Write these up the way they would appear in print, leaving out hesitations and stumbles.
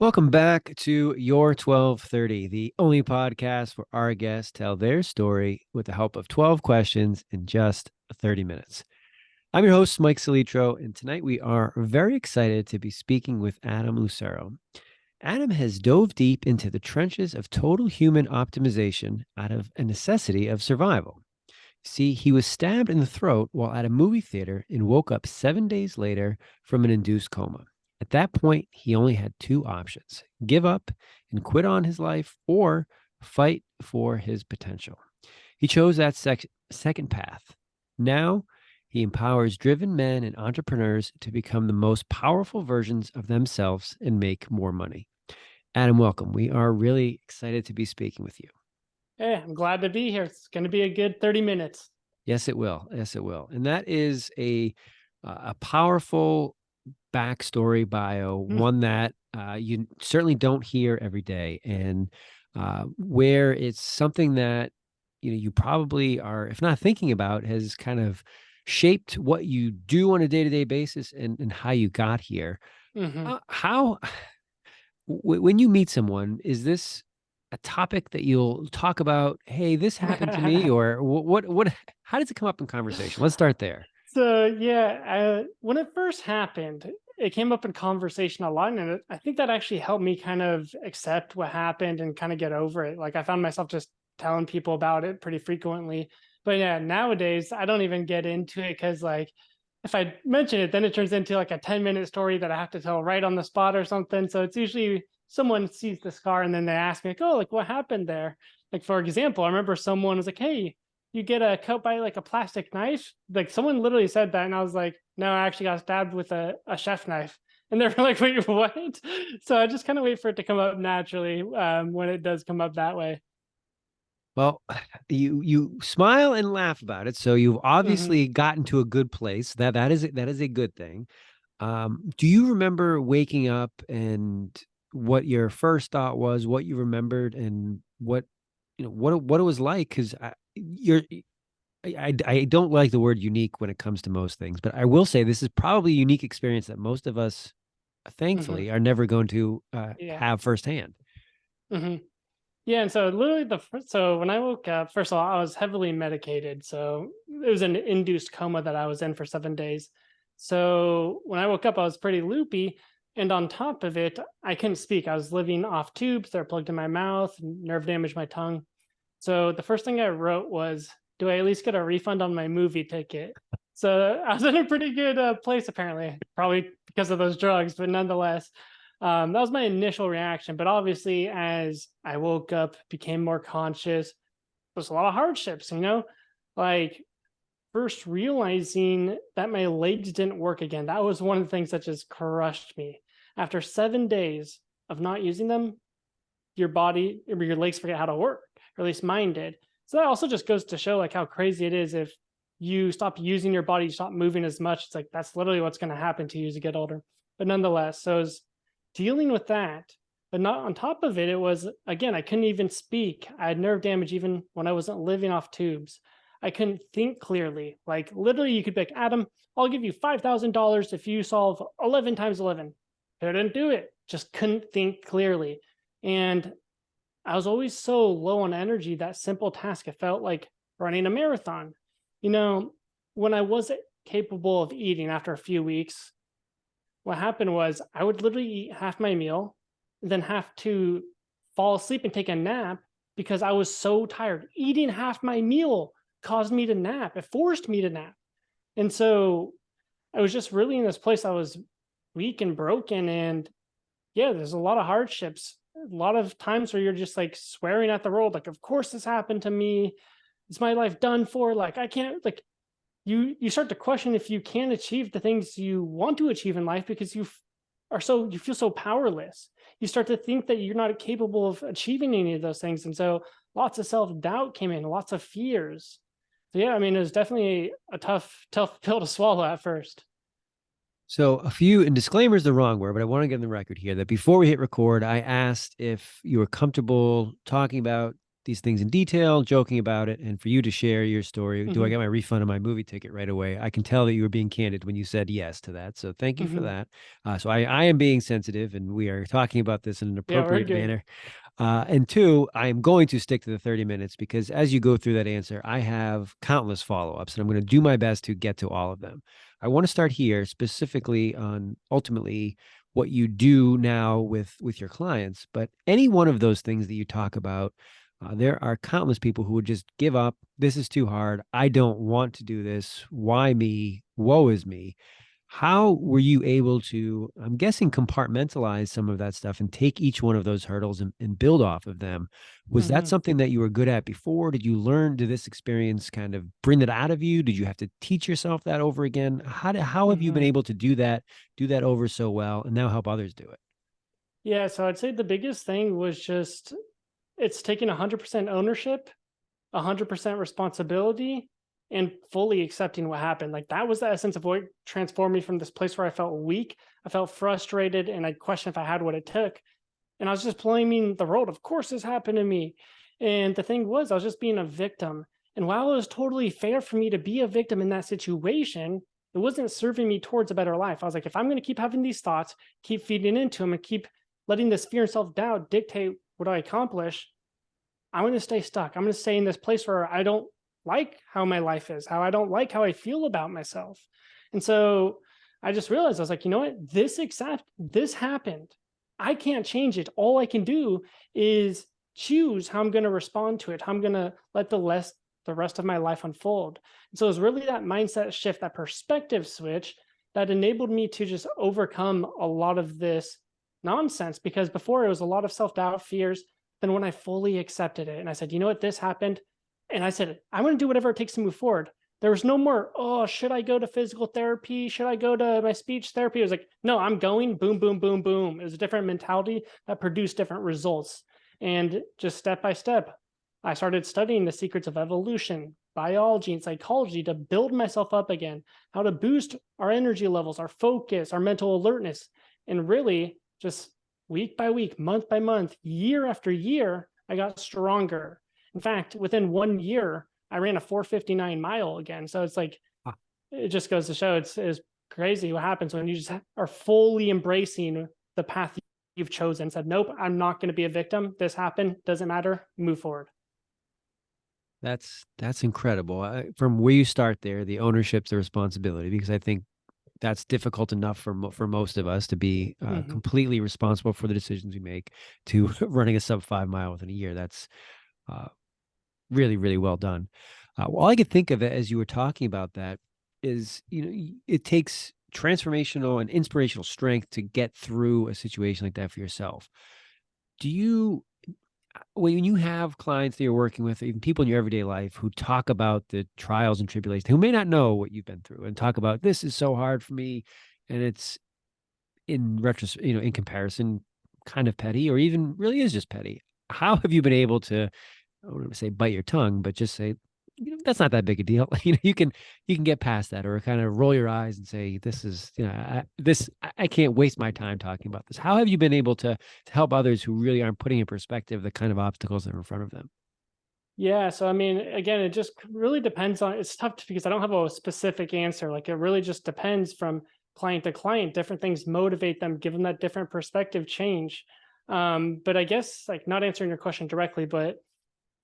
Welcome back to Your 1230, the only podcast where our guests tell their story with the help of 12 questions in just 30 minutes. I'm your host, Mike Solitro, and tonight we are very excited to be speaking with Adam Lucero. Adam has dove deep into the trenches of total human optimization out of a necessity of survival. See, he was stabbed in the throat while at a movie theater and woke up 7 days later from an induced coma. At that point, he only had two options: give up and quit on his life, or fight for his potential. He chose that second path. Now, he empowers driven men and entrepreneurs to become the most powerful versions of themselves and make more money. Adam, welcome. We are really excited to be speaking with you. Hey, I'm glad to be here. It's going to be a good 30 minutes. Yes, it will. Yes, it will. And that is a powerful backstory bio, Mm. one that you certainly don't hear every day, and where it's something that you probably are, if not thinking about, has kind of shaped what you do on a day-to-day basis and how you got here. Mhm. How when you meet someone, is this a topic that you'll talk about? Hey, this happened to me, or what? How does it come up in conversation? Let's start there. So, yeah, when it first happened, it came up in conversation a lot, and I think that actually helped me kind of accept what happened and kind of get over it. Like, I found myself just telling people about it pretty frequently. But yeah, nowadays I don't even get into it because, like, if I mention it, then it turns into like a 10-minute story that I have to tell right on the spot or something. So it's usually someone sees the scar and then they ask me, like, oh, like what happened there? Like, for example, I remember someone was like, hey, you get a cut by like a plastic knife. Like, someone literally said that. And I was like, no, I actually got stabbed with a chef knife. And they're like, wait, what? So I just kind of wait for it to come up naturally when it does come up that way. Well, you smile and laugh about it, so you've Hmm. obviously gotten to a good place. That is a good thing. Do you remember waking up and what your first thought was, what you remembered, and what it was like? Because I don't like the word unique when it comes to most things, but I will say this is probably a unique experience that most of us, Hmm. thankfully, are never going to Yeah. have firsthand. Hmm. Yeah, and so literally so when I woke up, first of all, I was heavily medicated. So it was an induced coma that I was in for 7 days. So when I woke up, I was pretty loopy. And on top of it, I couldn't speak. I was living off tubes. They're plugged in my mouth, nerve damaged my tongue. So the first thing I wrote was, do I at least get a refund on my movie ticket? So I was in a pretty good place, apparently, probably because of those drugs, but nonetheless, that was my initial reaction. But obviously, as I woke up, became more conscious, there's a lot of hardships, like first realizing that my legs didn't work again. That was one of the things that just crushed me. After 7 days of not using them, your body or your legs forget how to work, or at least mine did. So that also just goes to show like how crazy it is if you stop using your body, you stop moving as much. It's like that's literally what's going to happen to you as you get older. But nonetheless, so I was dealing with that, but not on top of it. It was again, I couldn't even speak. I had nerve damage even when I wasn't living off tubes. I couldn't think clearly. Like literally, you could be like, Adam, I'll give you $5,000 if you solve 11 times 11. Couldn't do it. Just couldn't think clearly. And I was always so low on energy, that simple task, it felt like running a marathon. You know, when I wasn't capable of eating after a few weeks, what happened was I would literally eat half my meal, then have to fall asleep and take a nap because I was so tired. Eating half my meal caused me to nap, it forced me to nap. And so I was just really in this place. I was weak and broken. And yeah, there's a lot of hardships, a lot of times where you're just like swearing at the world, like, of course this happened to me. Is my life done for? Like, I can't, like, you start to question if you can achieve the things you want to achieve in life because you feel so powerless. You start to think that you're not capable of achieving any of those things. And so lots of self-doubt came in, lots of fears. So yeah, I mean, it was definitely a tough pill to swallow at first. So a few, and disclaimer is the wrong word, but I want to get on the record here that before we hit record, I asked if you were comfortable talking about these things in detail, joking about it, and for you to share your story. Do I Hmm. get my refund on my movie ticket right away? I can tell that you were being candid when you said yes to that. So thank you for Hmm. that. So I am being sensitive, and we are talking about this in an Yeah, we're appropriate good. manner. And two, I am going to stick to the 30 minutes because as you go through that answer, I have countless follow ups and I'm going to do my best to get to all of them. I want to start here specifically on ultimately what you do now with your clients, but any one of those things that you talk about, there are countless people who would just give up. This is too hard. I don't want to do this. Why me? Woe is me. How were you able to, I'm guessing, compartmentalize some of that stuff and take each one of those hurdles and build off of them? Was that Hmm. something that you were good at before? Did you learn? Did this experience kind of bring that out of you? Did you have to teach yourself that over again? How have you been Hmm. able to do that over so well, and now help others do it? Yeah, so I'd say the biggest thing was just it's taking 100% ownership, 100% responsibility, and fully accepting what happened. Like that was the essence of what transformed me from this place where I felt weak, I felt frustrated, and I questioned if I had what it took. And I was just blaming the world. Of course, this happened to me. And the thing was, I was just being a victim. And while it was totally fair for me to be a victim in that situation, it wasn't serving me towards a better life. I was like, if I'm going to keep having these thoughts, keep feeding into them, and keep letting this fear and self doubt dictate what I accomplish, I'm going to stay stuck. I'm going to stay in this place where I don't like how my life is, how I don't like how I feel about myself. And so I just realized I was like, you know what? This happened. I can't change it. All I can do is choose how I'm going to respond to it, how I'm going to let the rest of my life unfold. And so it was really that mindset shift, that perspective switch that enabled me to just overcome a lot of this nonsense because before it was a lot of self-doubt, fears. Then when I fully accepted it and I said, you know what, this happened. And I said, I'm going to do whatever it takes to move forward. There was no more, oh, should I go to physical therapy? Should I go to my speech therapy? It was like, no, I'm going, boom, boom, boom, boom. It was a different mentality that produced different results. And just step by step, I started studying the secrets of evolution, biology, and psychology to build myself up again, how to boost our energy levels, our focus, our mental alertness, and really just week by week, month by month, year after year, I got stronger. In fact, within 1 year, I ran a 4:59 mile again. So it's like, Ah, it just goes to show it's crazy what happens when you just are fully embracing the path you've chosen. Said, nope, I'm not going to be a victim. This happened. Doesn't matter. Move forward. that's incredible. From where you start there, the ownership's the responsibility, because I think that's difficult enough for most of us to be Mm-hmm. completely responsible for the decisions we make. To running a sub 5 mile within a year, that's uh, really, really well done. All I could think of as you were talking about that is, it takes transformational and inspirational strength to get through a situation like that for yourself. Do you, when you have clients that you're working with, even people in your everyday life who talk about the trials and tribulations, who may not know what you've been through, and talk about this is so hard for me, and it's in retrospect, in comparison, kind of petty, or even really is just petty. How have you been able to, I don't want to say bite your tongue, but just say, that's not that big a deal. You can get past that, or kind of roll your eyes and say, this is, I can't waste my time talking about this. How have you been able to help others who really aren't putting in perspective the kind of obstacles that are in front of them? Yeah. So, I mean, again, it just really depends on it's tough because I don't have a specific answer. Like, it really just depends from client to client. Different things motivate them, give them that different perspective change. But I guess, like, not answering your question directly, but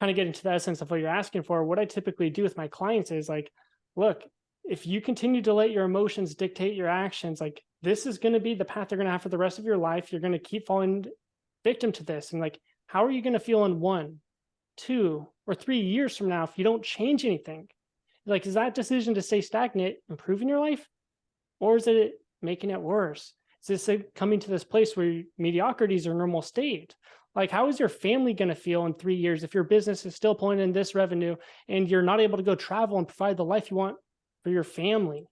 kind of getting to the essence of what you're asking for, what I typically do with my clients is like, look, if you continue to let your emotions dictate your actions, like, this is going to be the path you're going to have for the rest of your life. You're going to keep falling victim to this. And like, how are you going to feel in 1, 2, or 3 years from now if you don't change anything? Like, is that decision to stay stagnant improving your life, or is it making it worse? Is this coming to this place where mediocrity is your normal state? Like, how is your family going to feel in 3 years if your business is still pulling in this revenue and you're not able to go travel and provide the life you want for your family?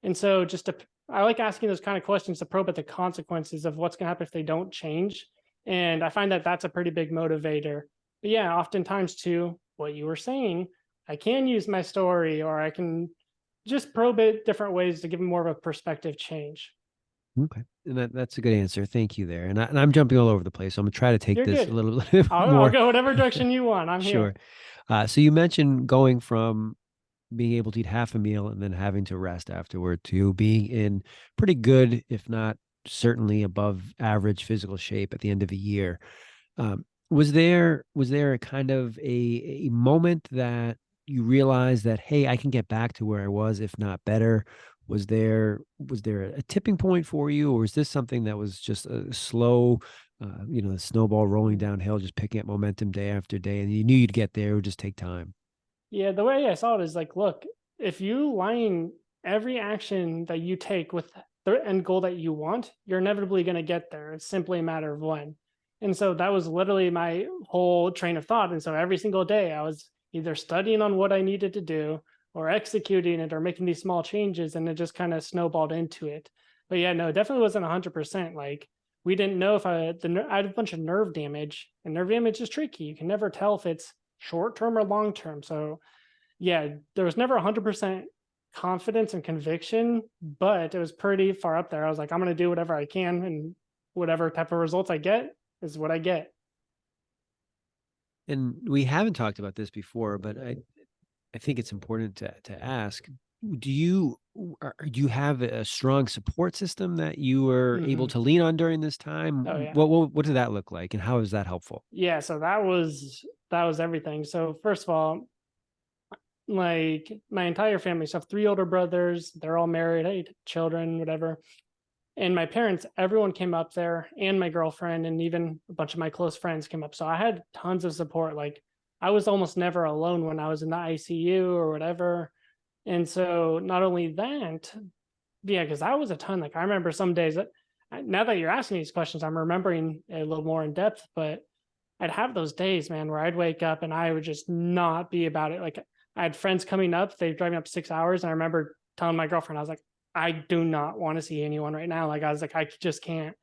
And so, I like asking those kind of questions to probe at the consequences of what's going to happen if they don't change. And I find that that's a pretty big motivator. But yeah, oftentimes too, what you were saying, I can use my story, or I can just probe it different ways to give them more of a perspective change. Okay. And that's a good answer. Thank you there. And I'm jumping all over the place. So I'm gonna try to take You're this a good. little bit I'll more. go whatever direction you want. I'm Sure. here. So you mentioned going from being able to eat half a meal and then having to rest afterward to being in pretty good, if not certainly above average physical shape at the end of a year. Was there a kind of a moment that you realized that, hey, I can get back to where I was, if not better? Was there a tipping point for you, or is this something that was just a slow, the snowball rolling downhill, just picking up momentum day after day, and you knew you'd get there? It would just take time. Yeah, the way I saw it is like, look, if you line every action that you take with the end goal that you want, you're inevitably going to get there. It's simply a matter of when. And so that was literally my whole train of thought. And so every single day I was either studying on what I needed to do or executing it or making these small changes. And it just kind of snowballed into it. But yeah, no, it definitely wasn't 100%. Like, we didn't know if I had a bunch of nerve damage, and nerve damage is tricky. You can never tell if it's short term or long term. So yeah, there was never 100% confidence and conviction, but it was pretty far up there. I was like, I'm going to do whatever I can, and whatever type of results I get is what I get. And we haven't talked about this before, but I think it's important to ask, do you have a strong support system that you were able Hmm. to lean on during this Oh time? yeah. What did that look like, and how is that helpful? Yeah, so that was everything. So first of all, like, my entire family, so I have three older brothers, they're all married, eight children, whatever. And my parents, everyone came up there, and my girlfriend, and even a bunch of my close friends came up. So I had tons of support. Like, I was almost never alone when I was in the ICU or whatever. And so not only that, yeah, because that was a ton. Like, I remember some days that, now that you're asking these questions, I'm remembering a little more in depth, but I'd have those days, man, where I'd wake up and I would just not be about it. Like, I had friends coming up, they driving up 6 hours. And I remember telling my girlfriend, I was like, I do not want to see anyone right now. Like, I was like, I just can't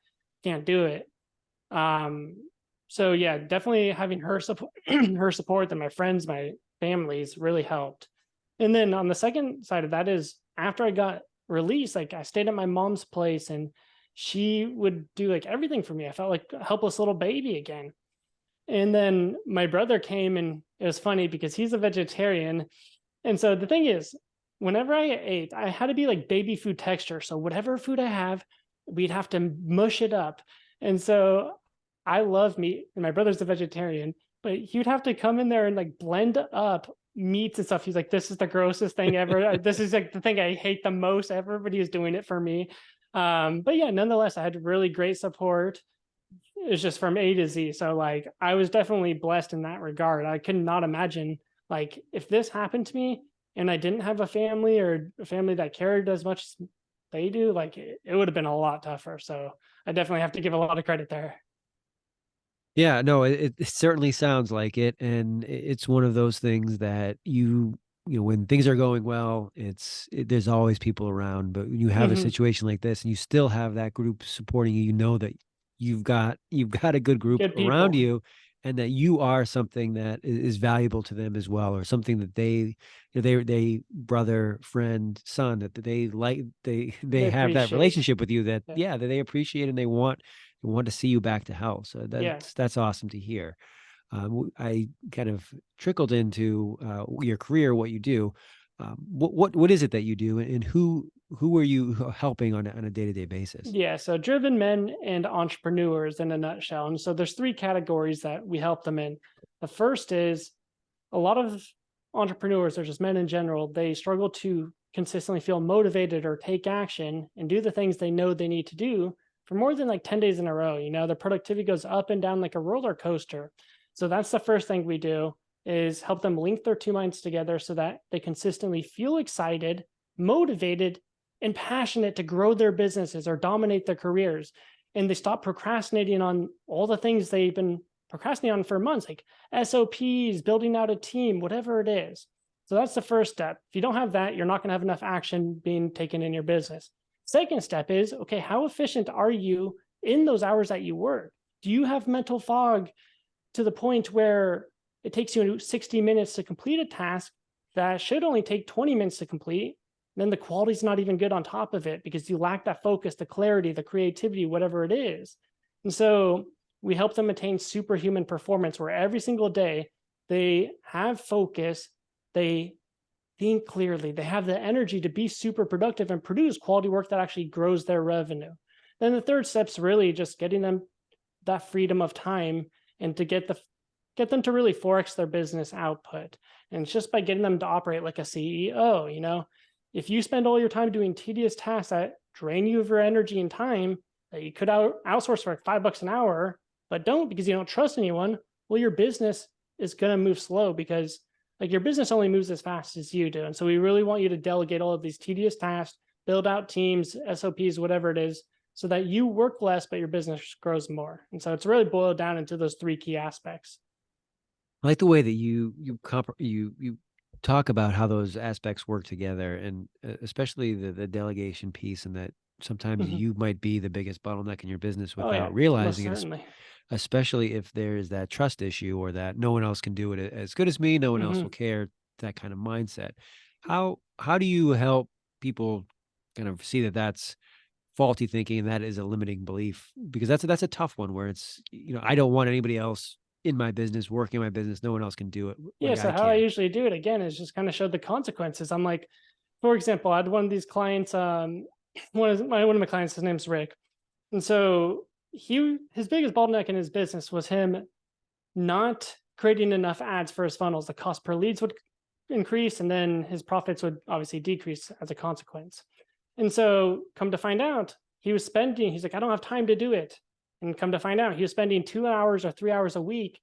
do it. Um, so yeah, definitely having her support, her support, and my friends, my families really helped. And then on the second side of that is, after I got released, like, I stayed at my mom's place, and she would do like everything for me. I felt like a helpless little baby again. And then my brother came, and it was funny because he's a vegetarian. And so the thing is, whenever I ate, I had to be like baby food texture. So whatever food I have, we'd have to mush it up. And so I love meat, and my brother's a vegetarian, but he would have to come in there and like blend up meats and stuff. He's like, this is the grossest thing ever. This is like the thing I hate the most ever, but he was doing it for me. But yeah, nonetheless, I had really great support. It's just from A to Z. So like, I was definitely blessed in that regard. I could not imagine, like, if this happened to me and I didn't have a family, or a family that cared as much as they do, like, it would have been a lot tougher. So I definitely have to give a lot of credit there. Yeah, no, it certainly sounds like it, and it's one of those things that when things are going well, there's always people around. But when you have a Hmm. situation like this, and you still have that group supporting you, you know that you've got a good group Good around people. you, and that you are something that is valuable to them as well, or something that they brother, friend, son, that they like, they They have that appreciate. relationship with you, that Yeah. yeah, that they appreciate, and they want to see you back to health. So Yeah. that's awesome to hear. I kind of trickled into your career, what you do. What is it that you do, and who are you helping on a day-to-day basis? Yeah, so driven men and entrepreneurs in a nutshell. And so there's three categories that we help them in. The first is, a lot of entrepreneurs, or just men in general, they struggle to consistently feel motivated or take action and do the things they know they need to do for more than like 10 days in a row. Their productivity goes up and down like a roller coaster. So that's the first thing we do, is help them link their two minds together so that they consistently feel excited, motivated, and passionate to grow their businesses or dominate their careers. And they stop procrastinating on all the things they've been procrastinating on for months, like SOPs, building out a team, whatever it is. So that's the first step. If you don't have that, you're not going to have enough action being taken in your business. Second step is, okay, how efficient are you in those hours that you work? Do you have mental fog to the point where it takes you 60 minutes to complete a task that should only take 20 minutes to complete? then the quality's not even good on top of it because you lack that focus, the clarity, the creativity, whatever it is. And so we help them attain superhuman performance where every single day they have focus, they think clearly, they have the energy to be super productive and produce quality work that actually grows their revenue. Then the third step's really just getting them that freedom of time and to get them to really forex their business output. And it's just by getting them to operate like a CEO, if you spend all your time doing tedious tasks that drain you of your energy and time that you could outsource for like $5 an hour, but don't because you don't trust anyone, well, your business is going to move slow because like your business only moves as fast as you do. And so we really want you to delegate all of these tedious tasks, build out teams, SOPs, whatever it is, so that you work less, but your business grows more. And so it's really boiled down into those three key aspects. I like the way that you talk about how those aspects work together, and especially the delegation piece, and that sometimes Mhm. you might be the biggest bottleneck in your business Oh yeah, without most realizing it, certainly. especially if there's that trust issue or that no one else can do it as good as me, no one else will Mhm. care, that kind of mindset. How do you help people kind of see that that's faulty thinking and that is a limiting belief? Because that's a tough one where it's, I don't want anybody else in my business, working in my business. No one else can do it Yeah, like so I how I can. usually do it again is just kind of show the consequences. I'm like, for example, I had one of these clients, one of my clients, his name's Rick. And so his biggest bottleneck in his business was him not creating enough ads for his funnels. The cost per leads would increase and then his profits would obviously decrease as a consequence. And so come to find out, he's like, I don't have time to do it. And come to find out, he was spending 2 hours or 3 hours a week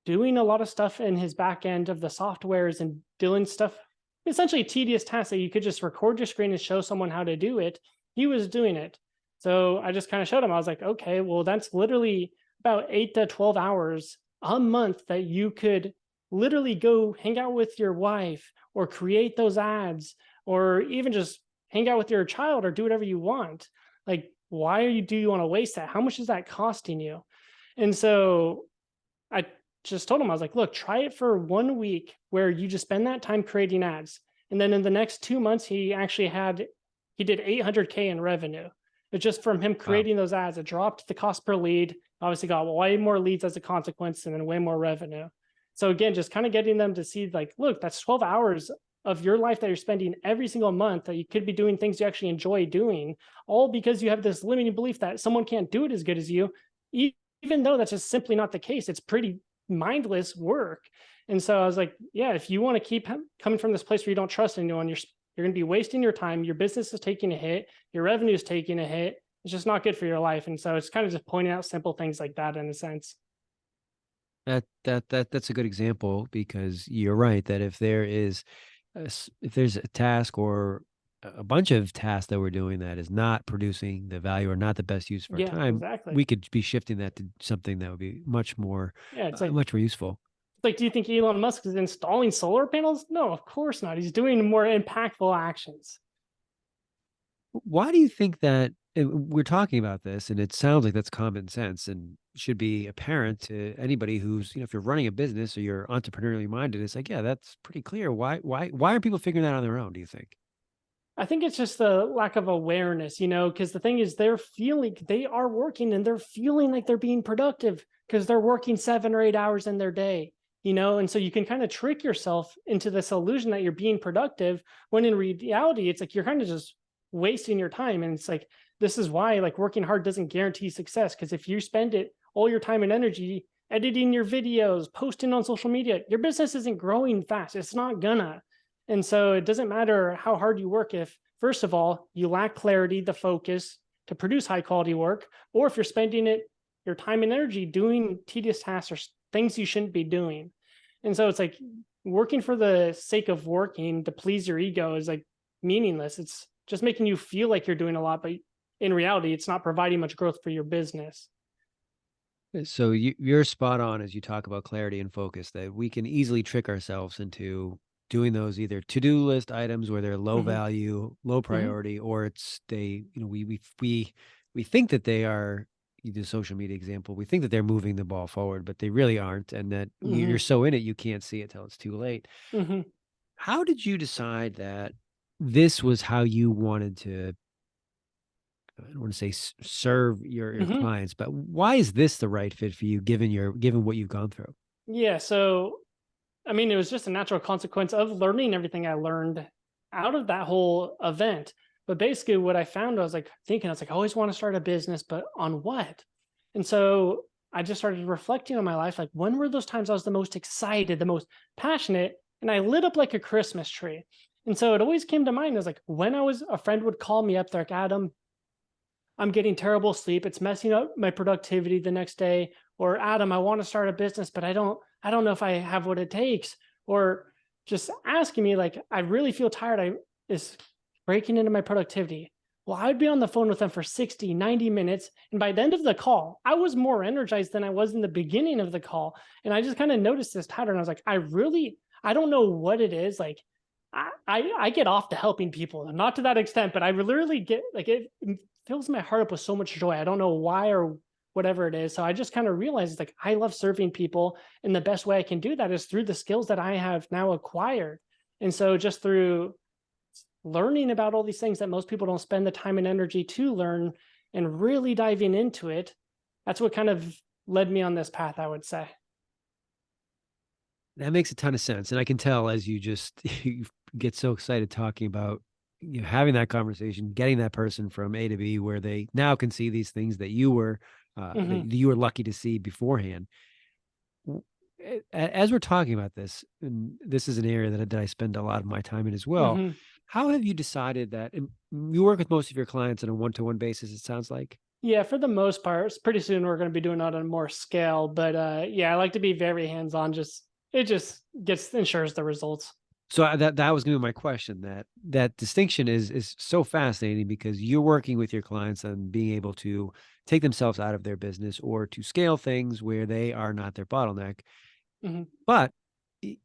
doing a lot of stuff in his back end of the softwares and doing stuff, essentially tedious tasks that you could just record your screen and show someone how to do it. He was doing it. So I just kind of showed him. I was like, okay, well, that's literally about 8 to 12 hours a month that you could literally go hang out with your wife or create those ads or even just hang out with your child or do whatever you want. Like, do you want to waste that? How much is that costing you? And so I just told him, I was like, look, try it for 1 week where you just spend that time creating ads. And then in the next 2 months, he did 800K in revenue. It's just from him Wow. creating those ads. It dropped the cost per lead, obviously got way more leads as a consequence and then way more revenue. So again, just kind of getting them to see like, look, that's 12 hours of your life that you're spending every single month that you could be doing things you actually enjoy doing, all because you have this limiting belief that someone can't do it as good as you, even though that's just simply not the case. It's pretty mindless work. And so I was like, yeah, if you want to keep coming from this place where you don't trust anyone, you're going to be wasting your time. Your business is taking a hit. Your revenue is taking a hit. It's just not good for your life. And so it's kind of just pointing out simple things like that in a sense. That's a good example, because you're right that if there's a task or a bunch of tasks that we're doing that is not producing the value or not the best use of our Yeah, time, exactly. we could be shifting that to something that would be Yeah, much more useful. do you think Elon Musk is installing solar panels? No, of course not. He's doing more impactful actions. Why do you think that we're talking about this, and it sounds like that's common sense and should be apparent to anybody who's, if you're running a business or you're entrepreneurially minded, it's like, yeah, that's pretty clear. Why aren't people figuring that out on their own, do you think? I think it's just the lack of awareness, because the thing is they are working and they're feeling like they're being productive because they're working 7 or 8 hours in their day, and so you can kind of trick yourself into this illusion that you're being productive when in reality, it's like you're kind of just wasting your time. And it's like, this is why like working hard doesn't guarantee success. Because if you spend it all your time and energy editing your videos, posting on social media, your business isn't growing fast. It's not gonna. And so it doesn't matter how hard you work if, first of all, you lack clarity, the focus to produce high quality work, or if you're spending your time and energy doing tedious tasks or things you shouldn't be doing. And so it's like working for the sake of working to please your ego is like meaningless. It's just making you feel like you're doing a lot, but in reality, it's not providing much growth for your business. So you're spot on as you talk about clarity and focus, that we can easily trick ourselves into doing those either to-do list items where they're low Hmm. value, low Hmm. priority, or it's we think that they are, the social media example, we think that they're moving the ball forward, but they really aren't, and that you're Hmm. so in it you can't see it till it's too late. Hmm. How did you decide that this was how you wanted to, I don't want to say serve your Mhm. clients, but why is this the right fit for you given what you've gone through? Yeah, so I mean, it was just a natural consequence of learning everything I learned out of that whole event. But basically, what I found, I was like thinking, I was like, I always want to start a business, but on what? And so I just started reflecting on my life. Like, when were those times I was the most excited, the most passionate? And I lit up like a Christmas tree. And so it always came to mind. I was like, when a friend would call me up, they're like, Adam, I'm getting terrible sleep. It's messing up my productivity the next day. Or Adam, I want to start a business, but I don't know if I have what it takes. Or just asking me like, I really feel tired. I is breaking into my productivity. Well, I'd be on the phone with them for 60, 90 minutes. And by the end of the call, I was more energized than I was in the beginning of the call. And I just kind of noticed this pattern. I was like, I don't know what it is. Like I get off to helping people, not to that extent, but I literally get like it fills my heart up with so much joy. I don't know why or whatever it is. So I just kind of realized like I love serving people. And the best way I can do that is through the skills that I have now acquired. And so just through learning about all these things that most people don't spend the time and energy to learn and really diving into it, that's what kind of led me on this path, I would say. That makes a ton of sense. And I can tell as you just you get so excited talking about having that conversation, getting that person from A to B where they now can see these things that Hmm. you were lucky to see beforehand. As we're talking about this, and this is an area that I spend a lot of my time in as well. Hmm. How have you decided that, and you work with most of your clients on a one-to-one basis, it sounds like? Yeah, for the most part, pretty soon we're going to be doing it on a more scale. But yeah, I like to be very hands on. Just it just gets ensures the results. So that was going to be my question. That distinction is so fascinating because you're working with your clients on being able to take themselves out of their business or to scale things where they are not their bottleneck. Hmm. But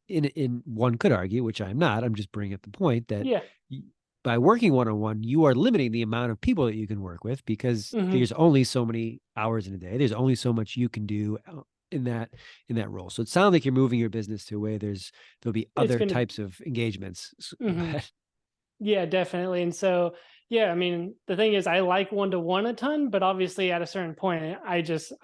in one could argue, which I'm not, I'm just bringing up the point that Yeah. y- by working one on one, you are limiting the amount of people that you can work with because Hmm. there's only so many hours in a day. There's only so much you can do in that role. So it sounds like you're moving your business to a way there'll be It's other gonna. types of engagements. Go Hmm. ahead. Yeah, definitely. And so, yeah, I mean, the thing is, I like one to one a ton, but obviously, at a certain point, I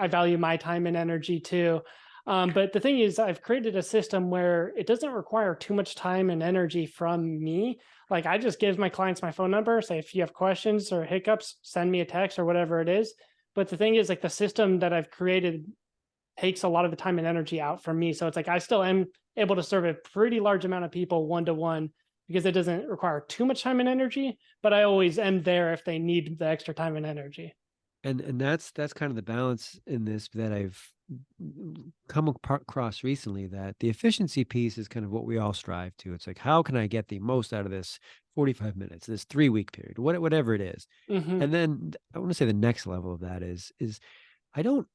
value my time and energy too. But the thing is, I've created a system where it doesn't require too much time and energy from me. Like, I just give my clients my phone number, say if you have questions or hiccups, send me a text or whatever it is. But the thing is, like, the system that I've created takes a lot of the time and energy out from me. So it's like I still am able to serve a pretty large amount of people one to one because it doesn't require too much time and energy, but I always am there if they need the extra time and energy. And that's kind of the balance in this that I've come across recently, that the efficiency piece is kind of what we all strive to. It's like, how can I get the most out of this 45 minutes, this 3 week period, whatever it is. Hmm. And then I want to say the next level of that is I don't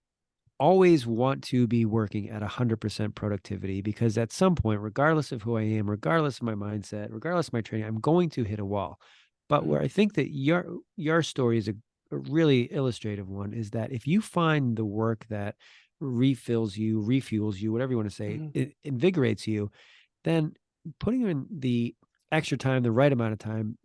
always want to be working at 100% productivity because at some point, regardless of who I am, regardless of my mindset, regardless of my training, I'm going to hit a wall. But Hmm. where I think that your story is a really illustrative one is that if you find the work that refills you, refuels you, whatever you want to say, Hmm. it invigorates you, then putting in the extra time, the right amount of time,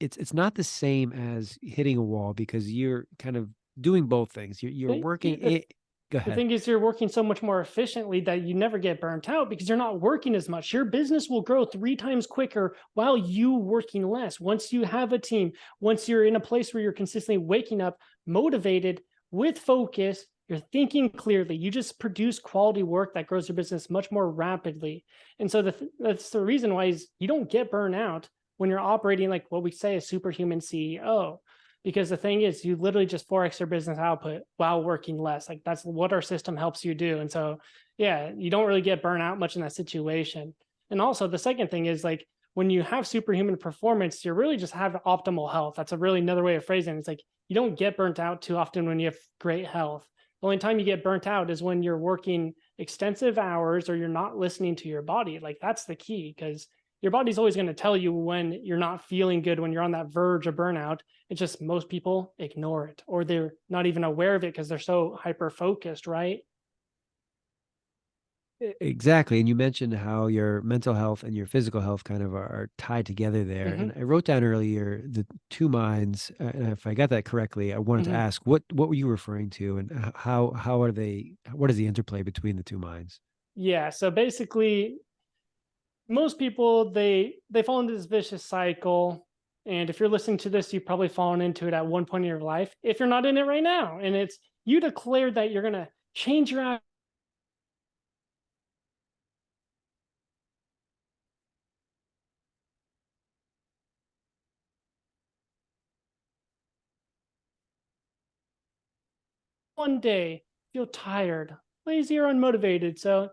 it's not the same as hitting a wall because you're kind of doing both things. You're working The, it. Go the ahead. thing is, you're working so much more efficiently that you never get burnt out because you're not working as much. Your business will grow 3 times quicker while you working less. Once you have a team, once you're in a place where you're consistently waking up motivated with focus, you're thinking clearly. You just produce quality work that grows your business much more rapidly. And so that's the reason why is you don't get burnt out when you're operating like what we say a superhuman CEO, because the thing is you literally just 4x your business output while working less. Like that's what our system helps you do. And so yeah, you don't really get burnt out much in that situation. And also the second thing is like when you have superhuman performance, you really just have optimal health. That's a really another way of phrasing it. It's like you don't get burnt out too often when you have great health. The only time you get burnt out is when you're working extensive hours or you're not listening to your body. Like that's the key, because your body's always going to tell you when you're not feeling good, when you're on that verge of burnout. It's just most people ignore it or they're not even aware of it because they're so hyper focused, right? Exactly. And you mentioned how your mental health and your physical health kind of are tied together there. Hmm. And I wrote down earlier the two minds. And if I got that correctly, I wanted to Hmm. ask what were you referring to, and how are they? What is the interplay between the two minds? Yeah. So basically, most people they fall into this vicious cycle. And if you're listening to this, you've probably fallen into it at one point in your life. If you're not in it right now, and it's you declared that you're gonna change your one day, feel tired, lazy, or unmotivated. So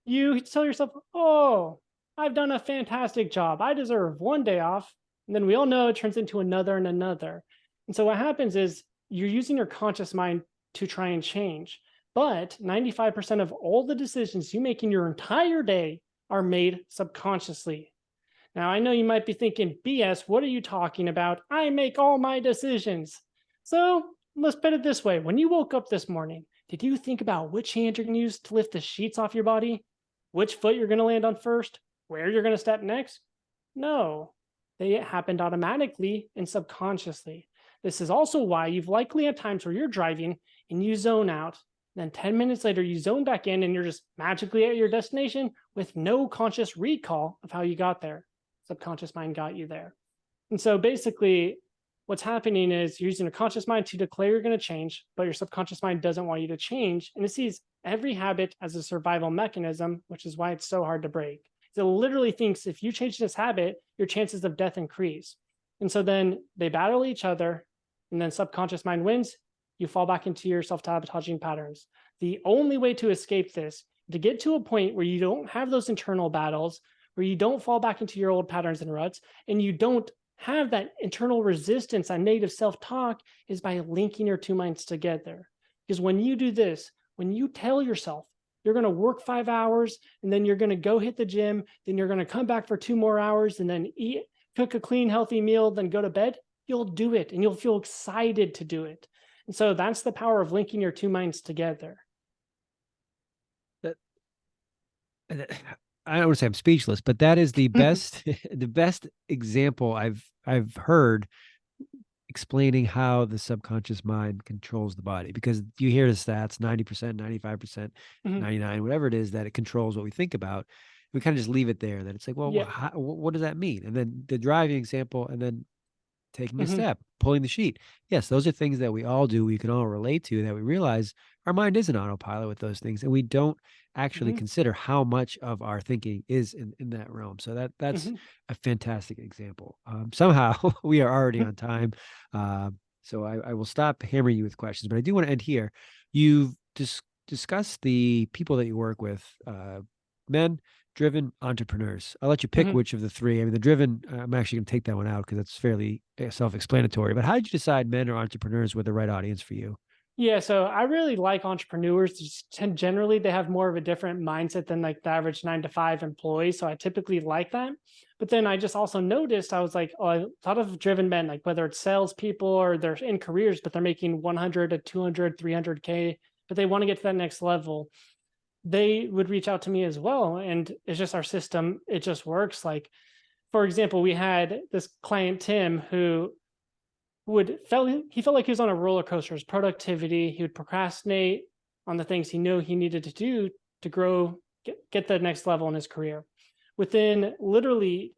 you tell yourself, oh, I've done a fantastic job. I deserve one day off. And then we all know it turns into another and another. And so what happens is you're using your conscious mind to try and change. But 95% of all the decisions you make in your entire day are made subconsciously. Now, I know you might be thinking, BS, what are you talking about? I make all my decisions. So let's put it this way. When you woke up this morning, did you think about which hand you're going to use to lift the sheets off your body? Which foot you're going to land on first? Where you're going to step next? No, they happened automatically and subconsciously. This is also why you've likely had times where you're driving and you zone out. Then 10 minutes later, you zone back in and you're just magically at your destination with no conscious recall of how you got there. Subconscious mind got you there. And so basically, what's happening is you're using a conscious mind to declare you're going to change, but your subconscious mind doesn't want you to change. And it sees every habit as a survival mechanism, which is why it's so hard to break. It literally thinks if you change this habit, your chances of death increase. And so then they battle each other, and then subconscious mind wins. You fall back into your self-sabotaging patterns. The only way to escape this, to get to a point where you don't have those internal battles, where you don't fall back into your old patterns and ruts, and you don't have that internal resistance on negative self-talk, is by linking your two minds together. Because when you do this, when you tell yourself you're going to work 5 hours and then you're going to go hit the gym, then you're going to come back for 2 more hours and then eat, cook a clean, healthy meal, then go to bed, you'll do it and you'll feel excited to do it. And so that's the power of linking your two minds together. That I don't want to say I'm speechless, but that is the best the best example I've heard explaining how the subconscious mind controls the body, because you hear the stats 90%, 95%, Mhm. 99, whatever it is, that it controls what we think about. We kind of just leave it there, that it's like, well, Yeah. what does that mean? And then the driving example, and then taking a Mhm. step, pulling the sheet. Yes, those are things that we all do, we can all relate to, that we realize our mind is an autopilot with those things, and we don't actually Mhm. consider how much of our thinking is in that realm. So that's Mhm. a fantastic example. Somehow we are already Mhm. on time. So I will stop hammering you with questions, but I do want to end here. You've discussed the people that you work with, men, driven, entrepreneurs. I'll let you pick Mhm. which of the three. I mean, the driven, I'm actually going to take that one out because it's fairly self-explanatory. But how did you decide men or entrepreneurs were the right audience for you? Yeah, so I really like entrepreneurs. Generally, they have more of a different mindset than like the average 9 to 5 employee. So I typically like that. But then I just also noticed, I was like, oh, a lot of driven men, like whether it's salespeople or they're in careers, but they're making 100 to 200, 300K, but they want to get to that next level. They would reach out to me as well. And it's just our system. It just works. Like, for example, we had this client, Tim, who he felt like he was on a roller coaster. His productivity, he would procrastinate on the things he knew he needed to do to grow, get the next level in his career. Within literally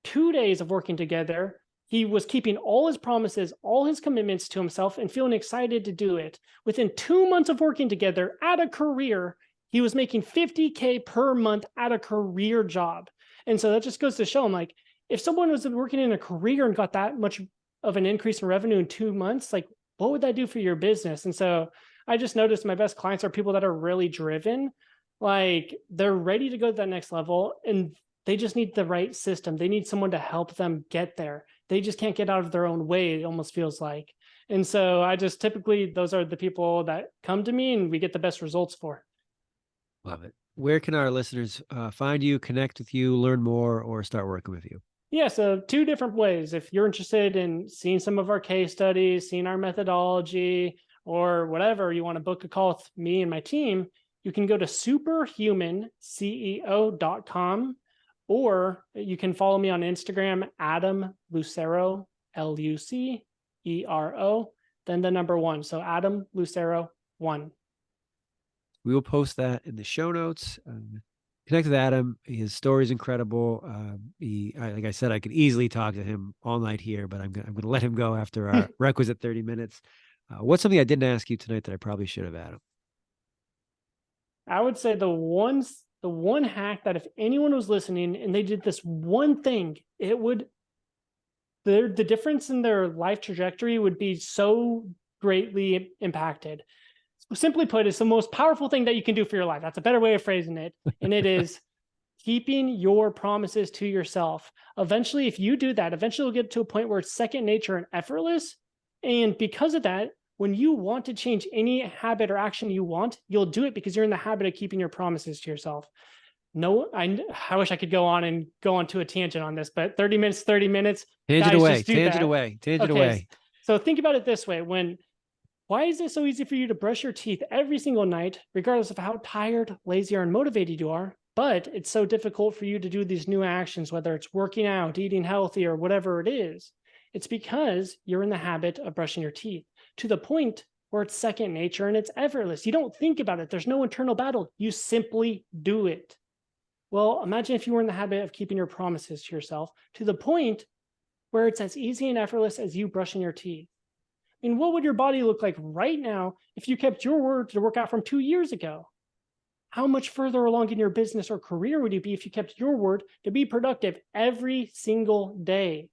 2 days of working together, he was keeping all his promises, all his commitments to himself, and feeling excited to do it. Within 2 months of working together at a career, he was making 50K per month at a career job. And so that just goes to show him, like, if someone was working in a career and got that much of an increase in revenue in 2 months, like, what would that do for your business? And so I just noticed my best clients are people that are really driven. Like, they're ready to go to that next level, and they just need the right system. They need someone to help them get there. They just can't get out of their own way, it almost feels like. And so I just typically, those are the people that come to me and we get the best results for. Love it. Where can our listeners find you, connect with you, learn more, or start working with you? Yeah, so two different ways. If you're interested in seeing some of our case studies, seeing our methodology, or whatever, you want to book a call with me and my team, you can go to superhumanceo.com, or you can follow me on Instagram, Adam Lucero, Lucero, then the number 1. So Adam Lucero 1. We will post that in the show notes. Connect with Adam. His story is incredible. Like I said, I could easily talk to him all night here, but I'm going to let him go after our requisite 30 minutes. What's something I didn't ask you tonight that I probably should have, Adam? I would say the one hack that if anyone was listening and they did this one thing, the difference in their life trajectory would be so greatly impacted. Simply put, it's the most powerful thing that you can do for your life. That's a better way of phrasing it. And it is keeping your promises to yourself. Eventually, if you do that, eventually you'll get to a point where it's second nature and effortless. And because of that, when you want to change any habit or action you want, you'll do it because you're in the habit of keeping your promises to yourself. No, I wish I could go on to a tangent on this, but 30 minutes. Tangent Guys, away, just do tangent that. away, tangent Okay, away. So think about it this way. Why is it so easy for you to brush your teeth every single night, regardless of how tired, lazy, or unmotivated you are? But it's so difficult for you to do these new actions, whether it's working out, eating healthy, or whatever it is. It's because you're in the habit of brushing your teeth to the point where it's second nature and it's effortless. You don't think about it. There's no internal battle. You simply do it. Well, imagine if you were in the habit of keeping your promises to yourself to the point where it's as easy and effortless as you brushing your teeth. I mean, what would your body look like right now if you kept your word to work out from 2 years ago? How much further along in your business or career would you be if you kept your word to be productive every single day?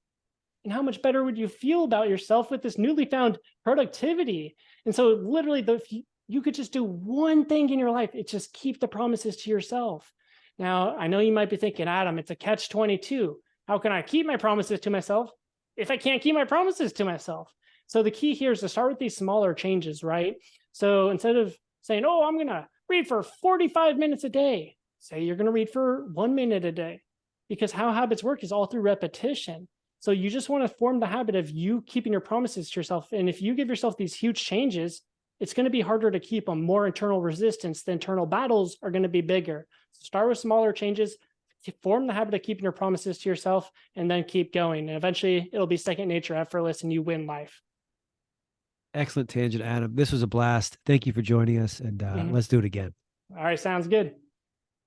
And how much better would you feel about yourself with this newly found productivity? And so literally, if you could just do one thing in your life, it's just keep the promises to yourself. Now, I know you might be thinking, Adam, it's a catch-22. How can I keep my promises to myself if I can't keep my promises to myself? So the key here is to start with these smaller changes, right? So instead of saying, oh, I'm going to read for 45 minutes a day, say you're going to read for 1 minute a day, because how habits work is all through repetition. So you just want to form the habit of you keeping your promises to yourself. And if you give yourself these huge changes, it's going to be harder to keep them. More internal resistance, the internal battles are going to be bigger. So start with smaller changes, form the habit of keeping your promises to yourself, and then keep going. And eventually it'll be second nature, effortless, and you win life. Excellent tangent, Adam. This was a blast. Thank you for joining us, and let's do it again. All right, sounds good.